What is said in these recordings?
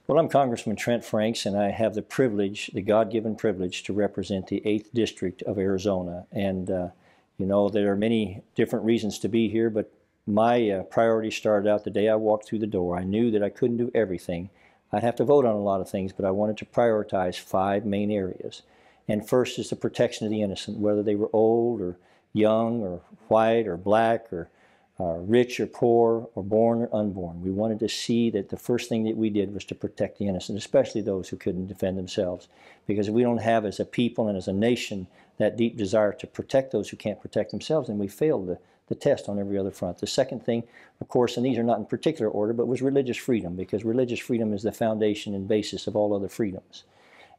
Well, I'm Congressman Trent Franks, and I have the privilege, the God-given privilege, to represent the 8th District of Arizona. And, you know, there are many different reasons to be here, but my priority started out the day I walked through the door. I knew that I couldn't do everything. I'd have to vote on a lot of things, but I wanted to prioritize 5 main areas. And first is the protection of the innocent, whether they were old or young or white or black or rich or poor or born or unborn. We wanted to see that the first thing that we did was to protect the innocent, especially those who couldn't defend themselves. Because if we don't have as a people and as a nation that deep desire to protect those who can't protect themselves, then we failed the test on every other front. The second thing, of course, and these are not in particular order, but was religious freedom, because religious freedom is the foundation and basis of all other freedoms.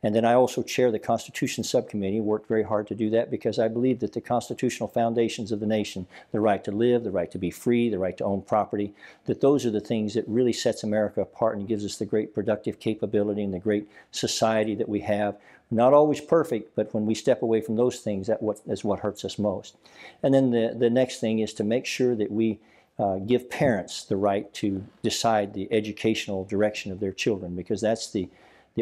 And then I also chair the Constitution Subcommittee, worked very hard to do that because I believe that the constitutional foundations of the nation, the right to live, the right to be free, the right to own property, that those are the things that really sets America apart and gives us the great productive capability and the great society that we have. Not always perfect, but when we step away from those things, that is what hurts us most. And then the next thing is to make sure that we give parents the right to decide the educational direction of their children, because that's the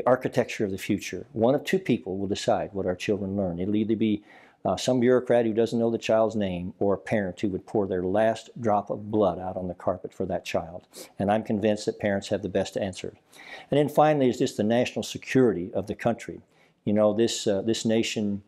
architecture of the future. One of 2 people will decide what our children learn. It'll either be some bureaucrat who doesn't know the child's name, or a parent who would pour their last drop of blood out on the carpet for that child. And I'm convinced that parents have the best answer. And then finally is just the national security of the country. You know, this nation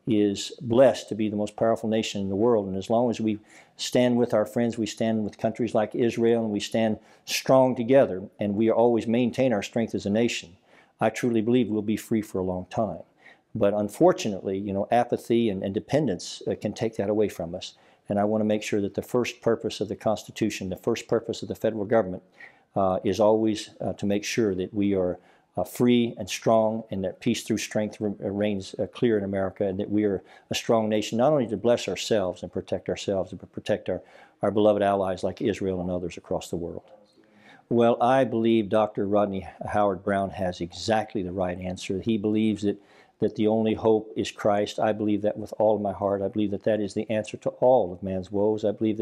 is blessed to be the most powerful nation in the world, and as long as we stand with our friends, we stand with countries like Israel, and we stand strong together, and we always maintain our strength as a nation, I truly believe we'll be free for a long time. But unfortunately, you know, apathy and dependence can take that away from us, and I want to make sure that the first purpose of the Constitution, the first purpose of the federal government is always to make sure that we are free and strong, and that peace through strength reigns clear in America, and that we are a strong nation, not only to bless ourselves and protect ourselves, but protect our beloved allies like Israel and others across the world. Well, I believe Dr. Rodney Howard-Browne has exactly the right answer. He believes that the only hope is Christ. I believe that with all of my heart. I believe that that is the answer to all of man's woes. I believe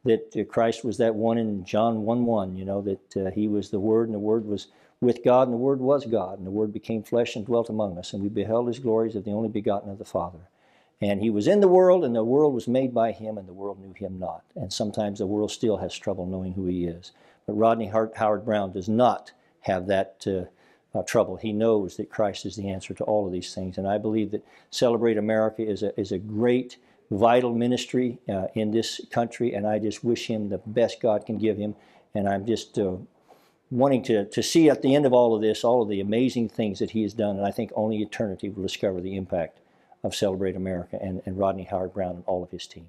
that Christ was that one in John 1:1, you know, that he was the Word, and the Word was with God, and the Word was God, and the Word became flesh and dwelt among us, and we beheld His glories of the only begotten of the Father. And He was in the world, and the world was made by Him, and the world knew Him not. And sometimes the world still has trouble knowing who He is. But Rodney Howard-Browne does not have that trouble. He knows that Christ is the answer to all of these things. And I believe that Celebrate America is a great, vital ministry in this country, and I just wish him the best God can give him. And I'm just wanting to see at the end of all of this, all of the amazing things that he has done, and I think only eternity will discover the impact of Celebrate America and Rodney Howard-Browne and all of his team.